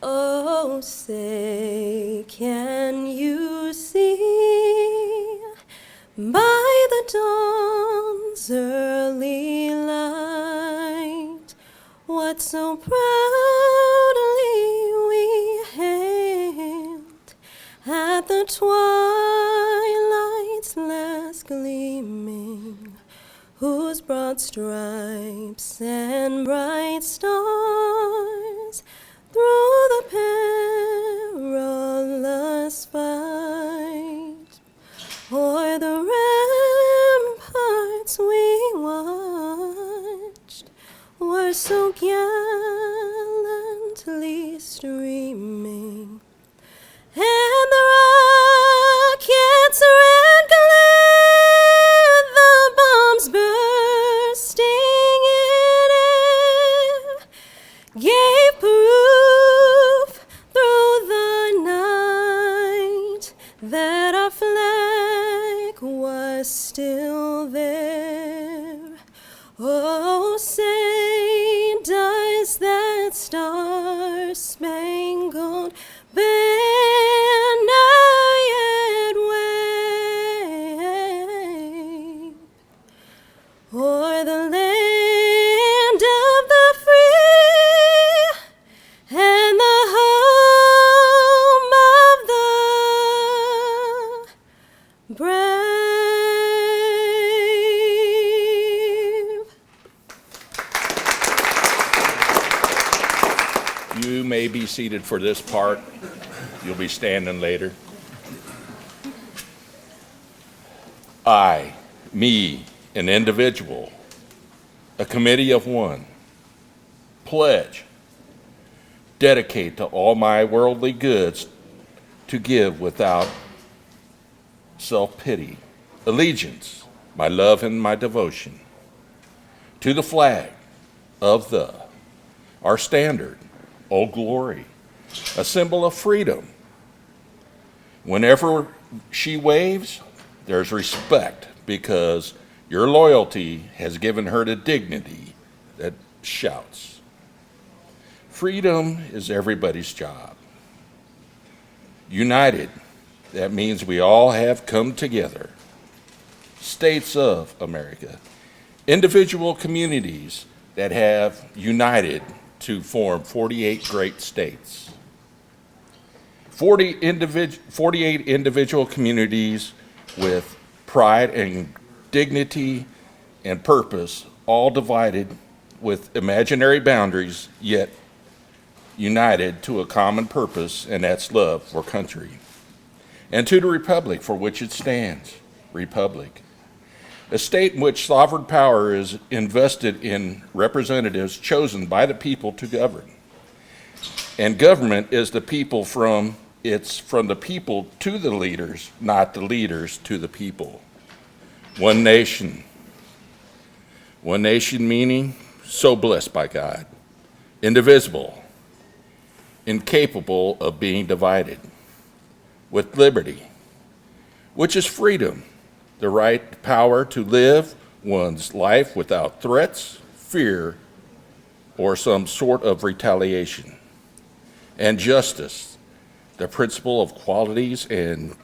Oh, say, can you see by the dawn's early light what so proudly we hailed at the twilight's last gleaming, whose broad stripes and bright stars through the perilous fight o'er the ramparts we watched were so gallantly streaming, and the rockets' red glare, the bombs bursting in air, gave proof through the night that our flag was still there. Oh, say, does that star-spangled banner yet wave o'er the land of the free and the home of the brave? You may be seated for this part. You'll be standing later. I, me, an individual, a committee of one, pledge, dedicate to all my worldly goods to give without self-pity, allegiance, my love and my devotion, to the flag of our standard, Old Glory, a symbol of freedom. Whenever she waves, there's respect because your loyalty has given her the dignity that shouts. Freedom is everybody's job. United, that means we all have come together. States of America, individual communities that have united to form 48 great states. 48 individual communities with pride and dignity and purpose, all divided with imaginary boundaries, yet united to a common purpose, and that's love for country. And to the republic for which it stands, republic. A state in which sovereign power is invested in representatives chosen by the people to govern. And government is the people from the people to the leaders, not the leaders to the people. One nation. One nation meaning so blessed by God, indivisible, incapable of being divided, with liberty, which is freedom, the right power to live one's life without threats, fear, or some sort of retaliation. And justice, the principle of qualities and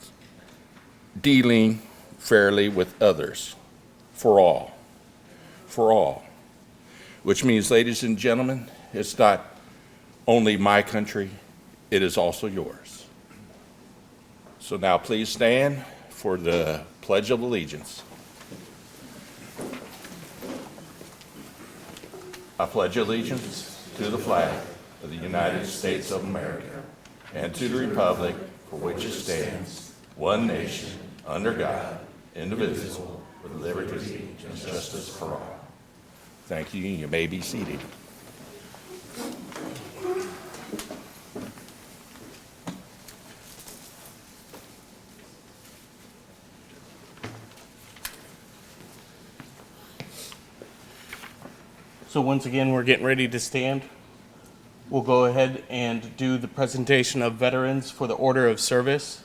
dealing fairly with others, for all, which means, ladies and gentlemen, it's not only my country, it is also yours. So now please stand for the Pledge of Allegiance. I pledge allegiance to the flag of the United States of America and to the republic for which it stands, one nation, under God, indivisible, with liberty and justice for all. Thank you. You may be seated. So once again, we're getting ready to stand. We'll go ahead and do the presentation of veterans for the Order of Service.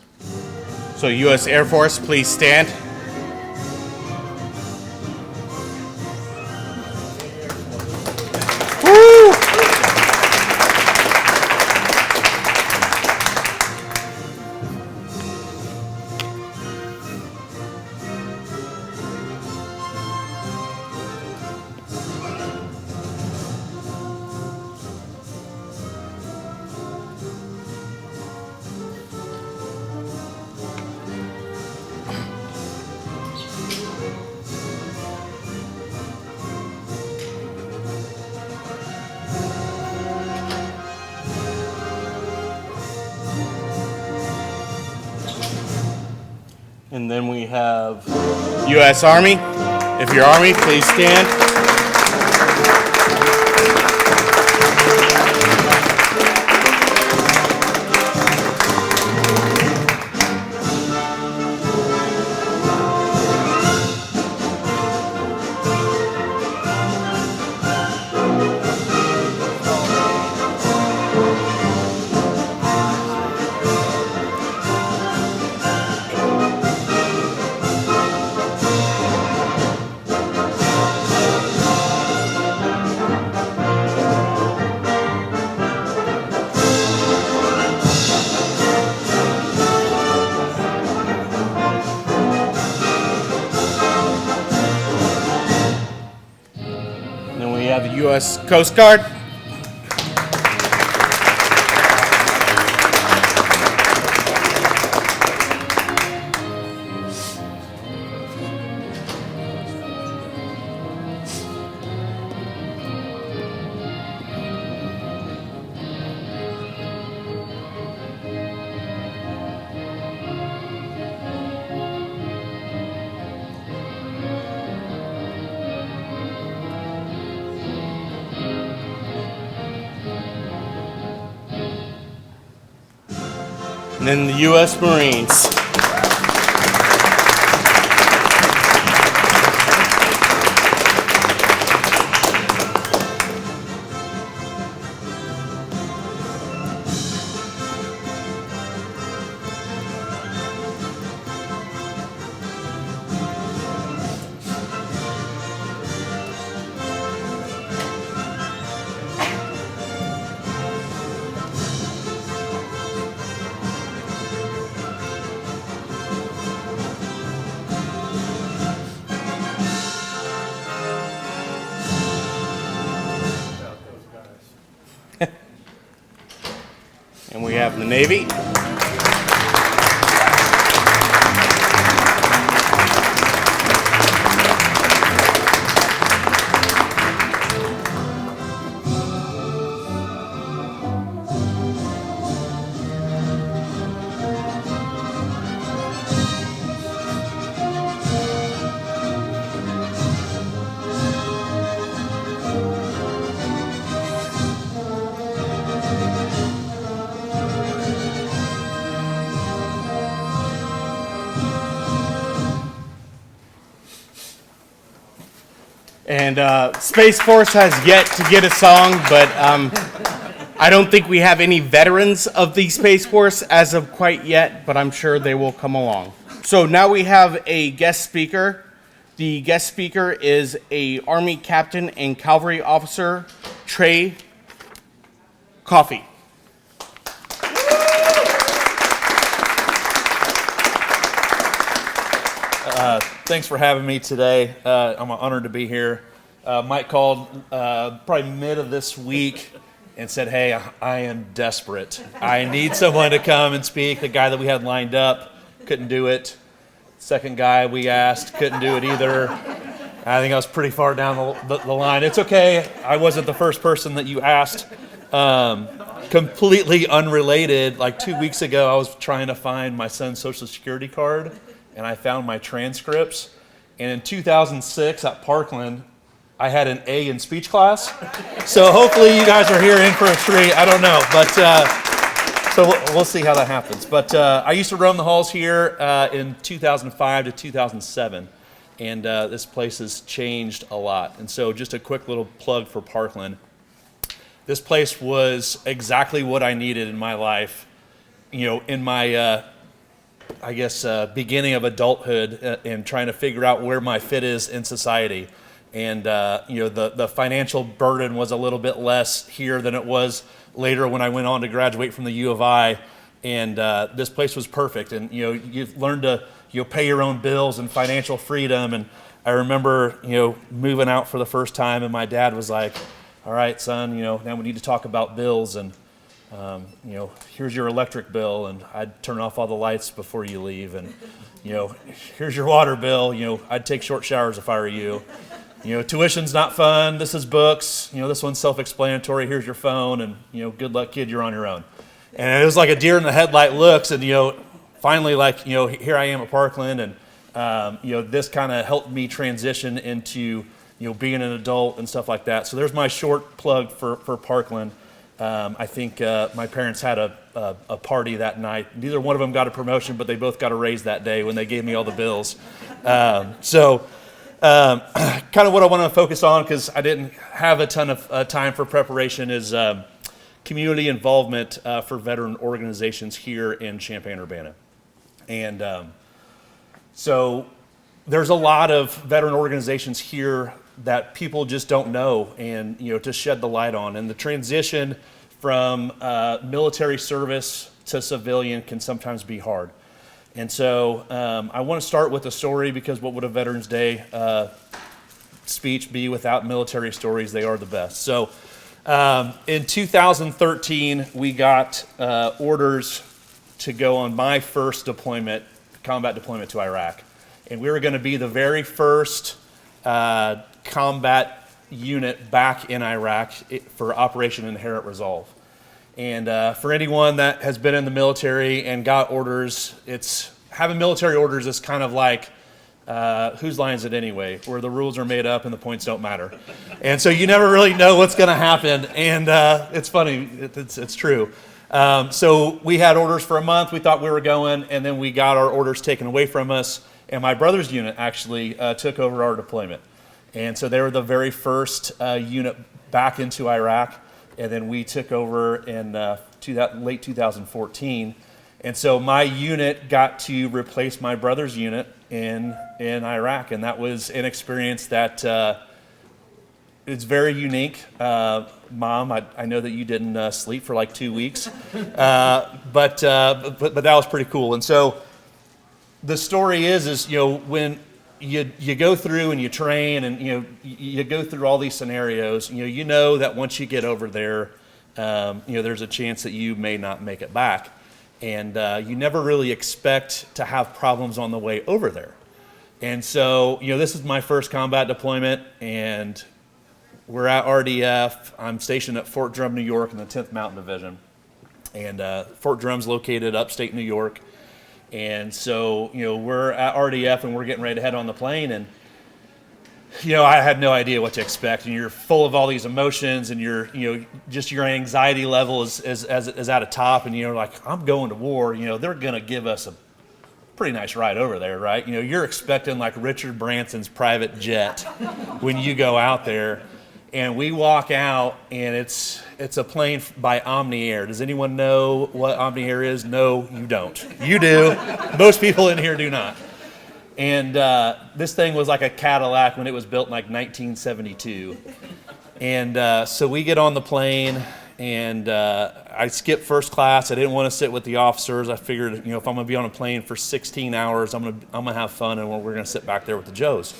So U.S. Air Force, please stand. Woo! then we have U.S. Army. If you're Army, please stand. And then we have the U.S. Coast Guard. And then the U.S. Marines. And we have the Navy. And Space Force has yet to get a song, but I don't think we have any veterans of the Space Force as of quite yet, but I'm sure they will come along. So now we have a guest speaker. The guest speaker is a Army Captain and Cavalry Officer, Trey Coffey. Thanks for having me today. I'm honored to be here. Mike called probably mid of this week and said, hey, I am desperate. I need someone to come and speak. The guy that we had lined up couldn't do it. Second guy we asked couldn't do it either. I think I was pretty far down the line. It's okay. I wasn't the first person that you asked. Completely unrelated. Like 2 weeks ago, I was trying to find my son's Social Security card, and I found my transcripts. And in 2006 at Parkland, I had an A in speech class. So hopefully you guys are here in for a treat. I don't know, but so we'll see how that happens. But I used to roam the halls here in 2005 to 2007, and this place has changed a lot. And so just a quick little plug for Parkland. This place was exactly what I needed in my life, you know, in my beginning of adulthood and trying to figure out where my fit is in society. And, the financial burden was a little bit less here than it was later when I went on to graduate from the U of I. And this place was perfect. And, you've learned to, pay your own bills and financial freedom. And I remember, moving out for the first time, and my dad was like, all right, son, now we need to talk about bills. And here's your electric bill, and I'd turn off all the lights before you leave. And, here's your water bill. I'd take short showers if I were you. Tuition's not fun. This is books. This one's self-explanatory. Here's your phone, and, good luck, kid, you're on your own. And it was like a deer in the headlight looks, and, finally, here I am at Parkland, and this kind of helped me transition into, being an adult and stuff like that. So there's my short plug for Parkland. I think my parents had a party that night. Neither one of them got a promotion, but they both got a raise that day when they gave me all the bills. Kind of what I want to focus on, because I didn't have a ton of time for preparation, is community involvement for veteran organizations here in Champaign-Urbana. And so there's a lot of veteran organizations here that people just don't know, and to shed the light on. And the transition from military service to civilian can sometimes be hard. And so I want to start with a story, because what would a Veterans Day speech be without military stories? They are the best. So in 2013, we got orders to go on my first deployment, combat deployment to Iraq. And we were going to be the very first combat unit back in Iraq for Operation Inherent Resolve. And for anyone that has been in the military and got orders, having military orders is kind of like whose line is it anyway, where the rules are made up and the points don't matter. And so you never really know what's going to happen. And it's funny, it's true. So we had orders for a month. We thought we were going, and then we got our orders taken away from us. And my brother's unit actually took over our deployment. And so they were the very first unit back into Iraq. And then we took over in late 2014. And so my unit got to replace my brother's unit in Iraq. And that was an experience that it's very unique. Mom, I know that you didn't sleep for like 2 weeks. But that was pretty cool. And so the story is when you go through and you train, and you go through all these scenarios, you know that once you get over there, there's a chance that you may not make it back, and you never really expect to have problems on the way over there. And so this is my first combat deployment, and we're at RDF. I'm stationed at Fort Drum, New York, in the 10th Mountain Division, and Fort Drum's located upstate New York. And so, we're at RDF and we're getting ready to head on the plane, and, I had no idea what to expect, and you're full of all these emotions, and just your anxiety level is at a top, and you're like, I'm going to war, they're going to give us a pretty nice ride over there, right? You're expecting like Richard Branson's private jet when you go out there. And we walk out, and it's a plane by Omni Air. Does anyone know what Omni Air is? No, you don't. You do. Most people in here do not. And this thing was like a Cadillac when it was built in like 1972. And so we get on the plane, and I skipped first class. I didn't want to sit with the officers. I figured, if I'm going to be on a plane for 16 hours, I'm going to have fun, and we're going to sit back there with the Joes.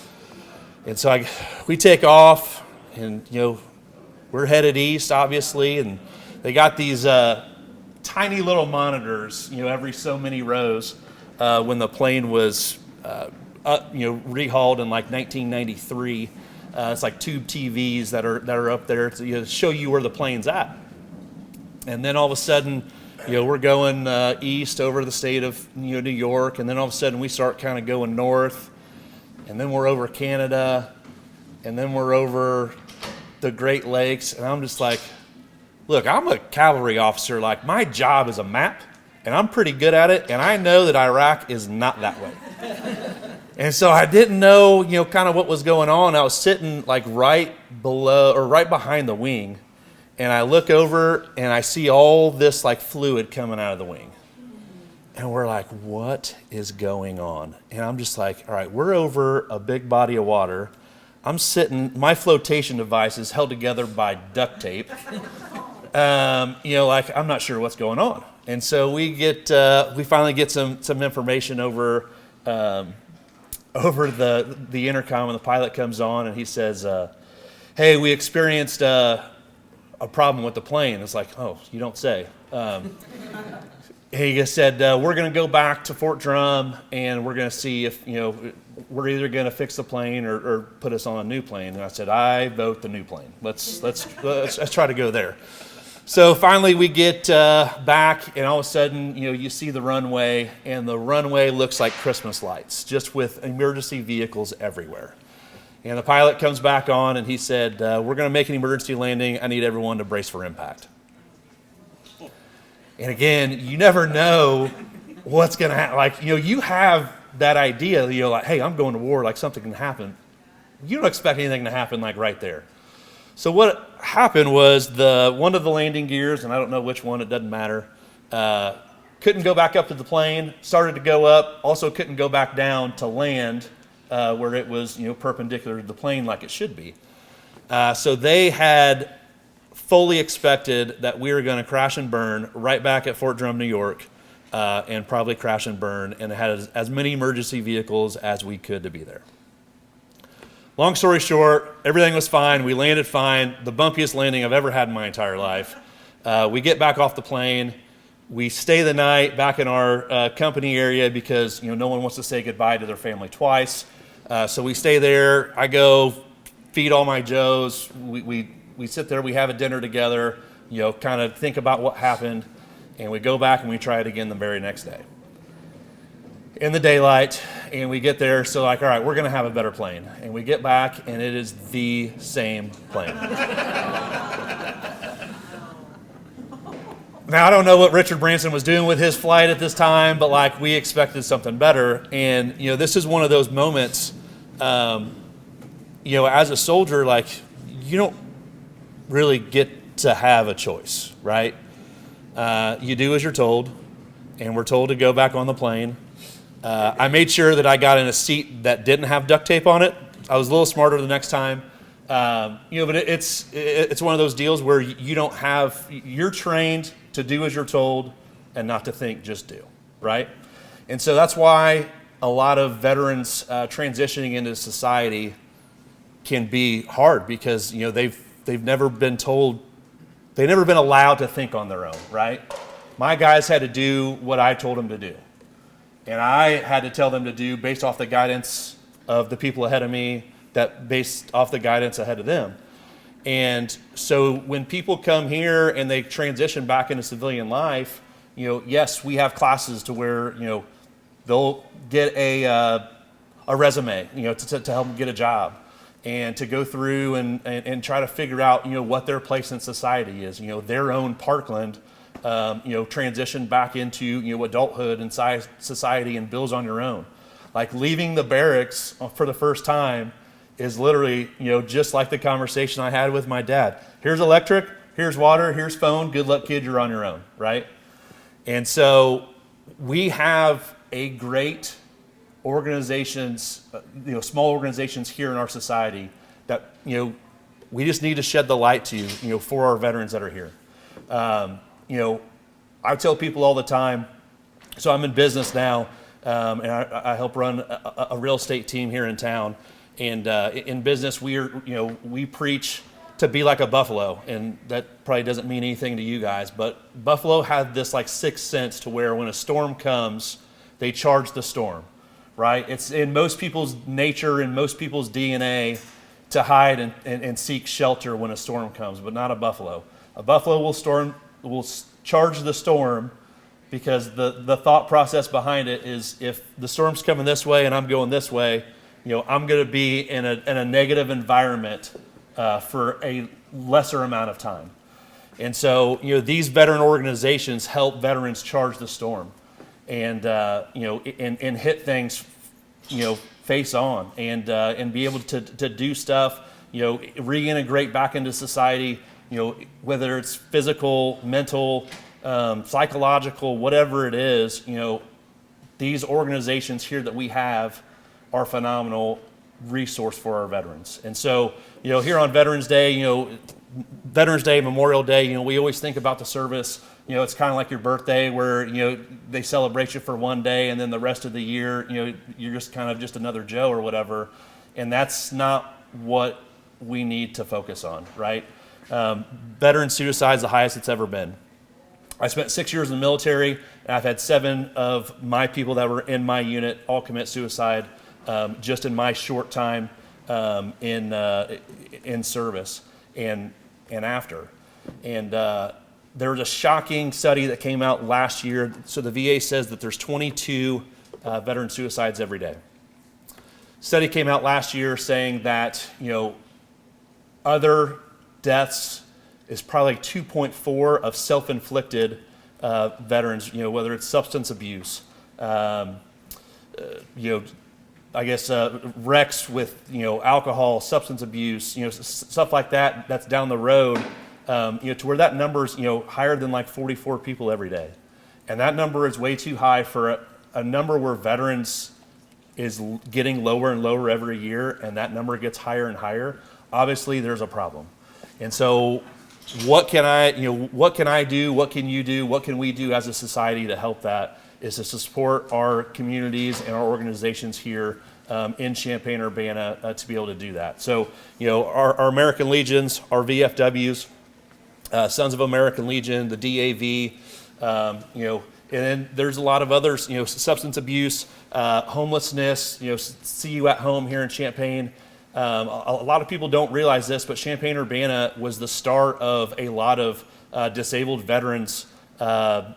And so we take off. And, we're headed east, obviously, and they got these tiny little monitors, every so many rows when the plane was, rehauled in like 1993. It's like tube TVs that are up there to show you where the plane's at. And then all of a sudden, we're going east over the state of New York, and then all of a sudden we start kind of going north, and then we're over Canada, and then we're over the Great Lakes, and I'm just like, look, I'm a cavalry officer. Like, my job is a map, and I'm pretty good at it, and I know that Iraq is not that way. And so I didn't know, kind of what was going on. I was sitting like right below or right behind the wing, and I look over and I see all this like fluid coming out of the wing. And we're like, what is going on? And I'm just like, all right, we're over a big body of water. I'm sitting, my flotation device is held together by duct tape. Like, I'm not sure what's going on. And so we finally get some information over the intercom, and the pilot comes on and he says, hey, we experienced a problem with the plane. It's like, oh, you don't say. He just said, we're going to go back to Fort Drum, and we're going to see if, we're either going to fix the plane or put us on a new plane. And I said, I vote the new plane. Let's try to go there. So finally we get back, and all of a sudden, you see the runway, and the runway looks like Christmas lights, just with emergency vehicles everywhere. And the pilot comes back on, and he said, we're going to make an emergency landing. I need everyone to brace for impact. And again, you never know what's going to happen. Like, you have that idea, like, hey, I'm going to war, like something can happen. You don't expect anything to happen like right there. So what happened was one of the landing gears, and I don't know which one, it doesn't matter, couldn't go back up to the plane, started to go up, also couldn't go back down to land where it was perpendicular to the plane like it should be. So they had fully expected that we were going to crash and burn right back at Fort Drum, New York, and probably crash and burn, and had as many emergency vehicles as we could to be there. Long story short, everything was fine. We landed fine. The bumpiest landing I've ever had in my entire life. We get back off the plane. We stay the night back in our company area because no one wants to say goodbye to their family twice. So we stay there. I go feed all my Joes. We sit there. We have a dinner together. Kind of think about what happened, and we go back and we try it again the very next day in the daylight, and we get there, so like, all right, we're going to have a better plane. And we get back, and it is the same plane. Now, I don't know what Richard Branson was doing with his flight at this time, but like, we expected something better. And, this is one of those moments, as a soldier, like, you don't really get to have a choice, right? You do as you're told, and we're told to go back on the plane. I made sure that I got in a seat that didn't have duct tape on it. I was a little smarter the next time. But it's one of those deals where you're trained to do as you're told and not to think, just do, right? And so that's why a lot of veterans transitioning into society can be hard, because they've never been told, they've never been allowed to think on their own, right? My guys had to do what I told them to do. And I had to tell them to do based off the guidance of the people ahead of me, that based off the guidance ahead of them. And so when people come here and they transition back into civilian life, yes, we have classes to where, they'll get a resume, to help them get a job, and to go through and try to figure out, what their place in society is, their own Parkland, transition back into, adulthood and society and bills on your own. Like, leaving the barracks for the first time is literally, just like the conversation I had with my dad. Here's electric, here's water, here's phone, good luck, kid, you're on your own, right? And so we have a great organizations, small organizations here in our society that, we just need to shed the light to, for our veterans that are here. I tell people all the time, so I'm in business now, and I help run a real estate team here in town. And in business, we preach to be like a buffalo, and that probably doesn't mean anything to you guys, but buffalo have this like sixth sense to where when a storm comes, they charge the storm, right? It's in most people's nature and most people's DNA to hide and seek shelter when a storm comes, but not a buffalo. A buffalo will charge the storm, because the thought process behind it is, if the storm's coming this way and I'm going this way, I'm going to be in a negative environment for a lesser amount of time. And so, these veteran organizations help veterans charge the storm, and and hit things, face on, and be able to do stuff, reintegrate back into society, whether it's physical, mental, psychological, whatever it is. These organizations here that we have are a phenomenal resource for our veterans. And so, here on Veterans Day, Memorial Day, we always think about the service. It's kind of like your birthday, where, they celebrate you for one day, and then the rest of the year, you're just kind of just another Joe or whatever. And that's not what we need to focus on, right? Veteran suicide is the highest it's ever been. I spent 6 years in the military, and I've had 7 of my people that were in my unit all commit suicide just in my short time in service and after. And there was a shocking study that came out last year. So the VA says that there's 22 veteran suicides every day. Study came out last year saying that, other deaths is probably 2.4 of self-inflicted veterans, whether it's substance abuse, wrecks with, alcohol, substance abuse, stuff like that, that's down the road, to where that number's, higher than like 44 people every day. And that number is way too high for a number where veterans is getting lower and lower every year, and that number gets higher and higher. Obviously, there's a problem. And so what can I do? What can you do? What can we do as a society to help that? Is to support our communities and our organizations here in Champaign-Urbana to be able to do that. So, our American Legions, our VFWs, Sons of American Legion, the DAV, and then there's a lot of others, substance abuse, homelessness, see you at home here in Champaign. A lot of people don't realize this, but Champaign-Urbana was the start of a lot of disabled veterans, like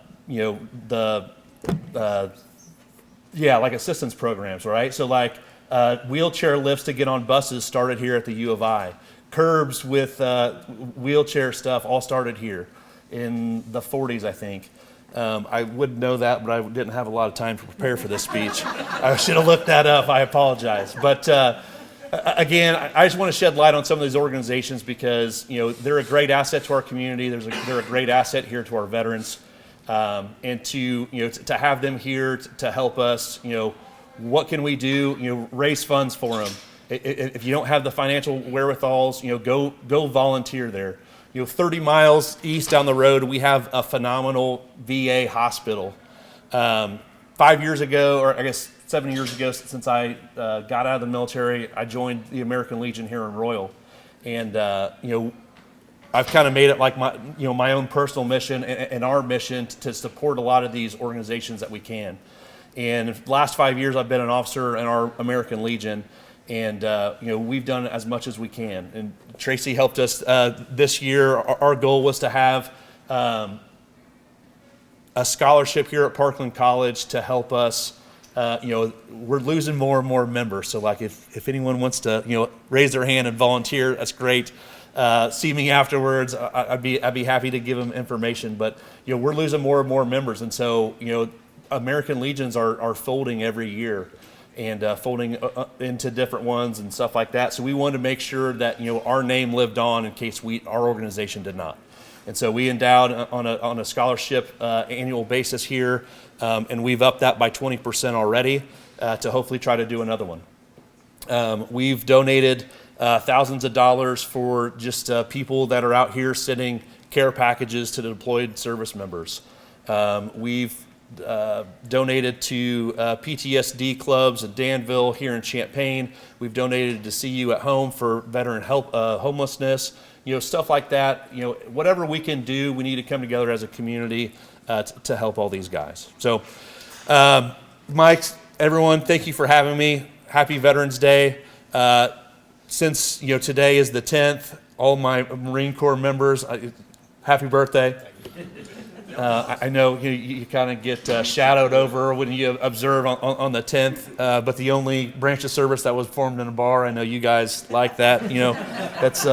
assistance programs, right? So like wheelchair lifts to get on buses started here at the U of I. Curbs with wheelchair stuff all started here in the 40s, I think. I would know that, but I didn't have a lot of time to prepare for this speech. I should have looked that up. I apologize. But again, I just want to shed light on some of these organizations because they're a great asset to our community. They're a great asset here to our veterans, and to have them here to help us. What can we do? Raise funds for them. If you don't have the financial wherewithals, go volunteer there. 30 miles east down the road, we have a phenomenal VA hospital. 5 years ago, or I guess 7 years ago, since I got out of the military, I joined the American Legion here in Royal. And, I've kind of made it like my own personal mission and our mission to support a lot of these organizations that we can. And the last 5 years, I've been an officer in our American Legion. And, we've done as much as we can. And Tracy helped us this year. Our goal was to have a scholarship here at Parkland College to help us. We're losing more and more members. So like if anyone wants to, raise their hand and volunteer, that's great. See me afterwards. I'd be happy to give them information. But, we're losing more and more members. And so, American Legions are folding every year. And folding into different ones and stuff like that. So we wanted to make sure that our name lived on in case our organization did not. And so we endowed on a scholarship annual basis here, and we've upped that by 20% already to hopefully try to do another one. We've donated thousands of dollars for just people that are out here sending care packages to the deployed service members. We've donated to PTSD clubs in Danville, here in Champaign. We've donated to See You at Home for veteran help, homelessness, stuff like that. Whatever we can do, we need to come together as a community to help all these guys. So, Mike, everyone, thank you for having me. Happy Veterans Day. Since today is the 10th, all my Marine Corps members, happy birthday. I know you kind of get shadowed over when you observe on the 10th, but the only branch of service that was formed in a bar, I know you guys like that. That's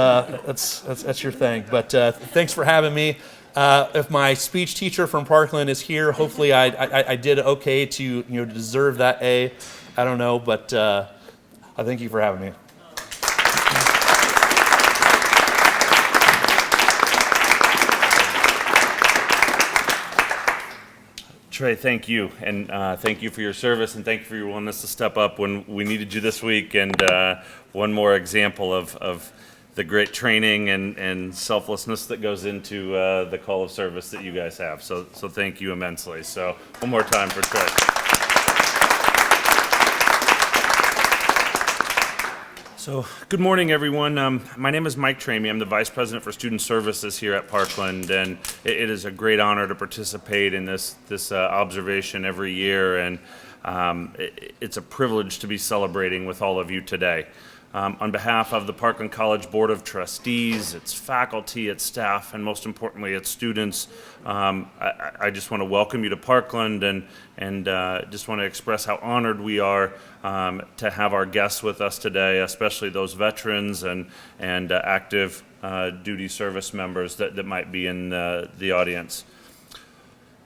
your thing. But thanks for having me. If my speech teacher from Parkland is here, hopefully I did okay to deserve that A. I don't know, but I thank you for having me. Trey, thank you, and thank you for your service, and thank you for your willingness to step up when we needed you this week, and one more example of the great training and selflessness that goes into the call of service that you guys have. So thank you immensely. So one more time for Trey. So, good morning, everyone. My name is Mike Tramey. I'm the Vice President for Student Services here at Parkland, and it is a great honor to participate in this observation every year, and it's a privilege to be celebrating with all of you today. On behalf of the Parkland College Board of Trustees, its faculty, its staff, and most importantly, its students, I just want to welcome you to Parkland and just want to express how honored we are to have our guests with us today, especially those veterans and active duty service members that might be in the audience.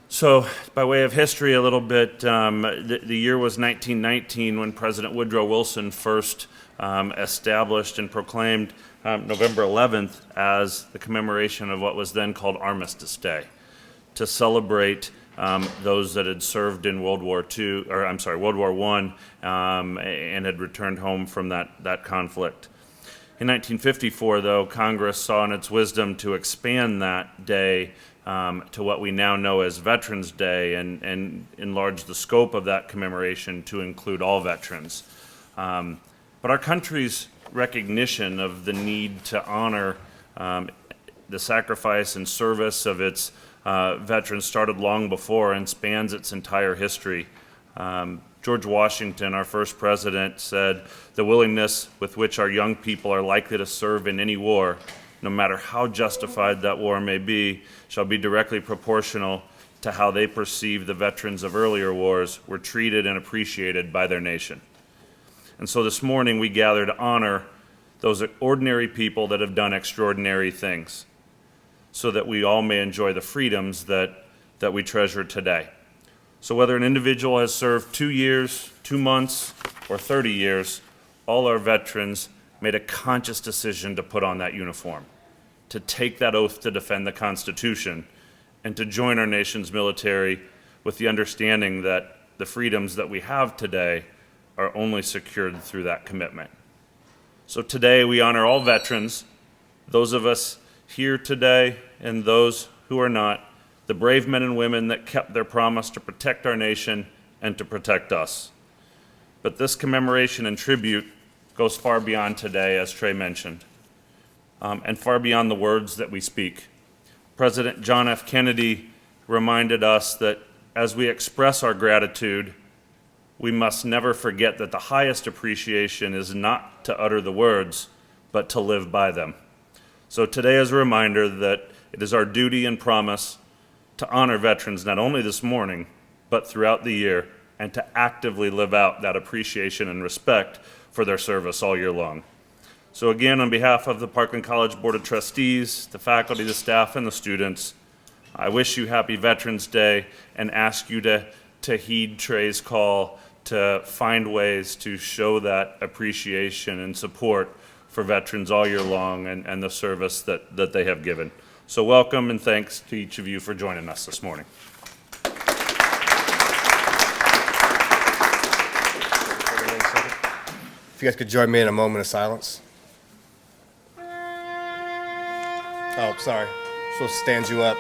So, by way of history a little bit, the year was 1919 when President Woodrow Wilson first established and proclaimed November 11th as the commemoration of what was then called Armistice Day, to celebrate those that had served in World War I, and had returned home from that conflict. In 1954, though, Congress saw in its wisdom to expand that day to what we now know as Veterans Day and enlarge the scope of that commemoration to include all veterans. But our country's recognition of the need to honor the sacrifice and service of its veterans started long before and spans its entire history. George Washington, our first president, said, "The willingness with which our young people are likely to serve in any war, no matter how justified that war may be, shall be directly proportional to how they perceive the veterans of earlier wars were treated and appreciated by their nation." And so this morning we gather to honor those ordinary people that have done extraordinary things, so that we all may enjoy the freedoms that we treasure today. So whether an individual has served 2 years, 2 months, or 30 years, all our veterans made a conscious decision to put on that uniform, to take that oath to defend the Constitution, and to join our nation's military with the understanding that the freedoms that we have today are only secured through that commitment. So today we honor all veterans, those of us here today and those who are not, the brave men and women that kept their promise to protect our nation and to protect us. But this commemoration and tribute goes far beyond today, as Trey mentioned, and far beyond the words that we speak. President John F. Kennedy reminded us that as we express our gratitude, we must never forget that the highest appreciation is not to utter the words, but to live by them. So today is a reminder that it is our duty and promise to honor veterans not only this morning, but throughout the year, and to actively live out that appreciation and respect for their service all year long. So again, on behalf of the Parkland College Board of Trustees, the faculty, the staff, and the students, I wish you happy Veterans Day and ask you to heed Trey's call to find ways to show that appreciation and support for veterans all year long and the service that they have given. So welcome and thanks to each of you for joining us this morning. If you guys could join me in a moment of silence. Oh, sorry. Supposed to stand you up.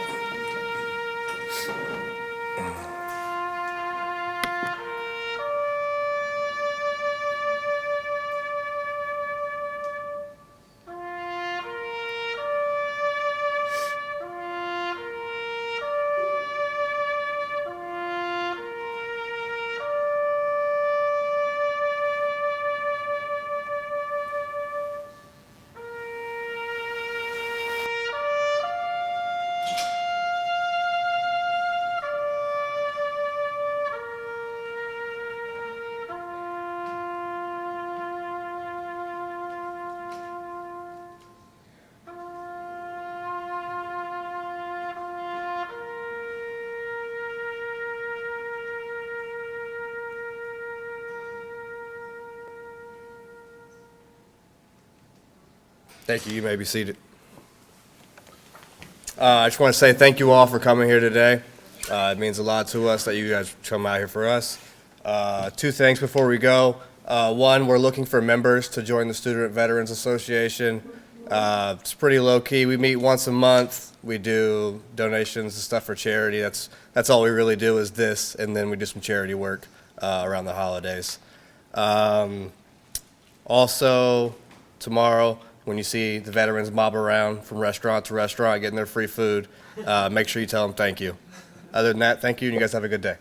Thank you. You may be seated. I just want to say thank you all for coming here today. It means a lot to us that you guys come out here for us. 2 things before we go. One, we're looking for members to join the Student Veterans Association. It's pretty low key. We meet once a month. We do donations and stuff for charity. That's all we really do is this, and then we do some charity work around the holidays. Also, tomorrow, when you see the veterans mob around from restaurant to restaurant getting their free food, make sure you tell them thank you. Other than that, thank you, and you guys have a good day.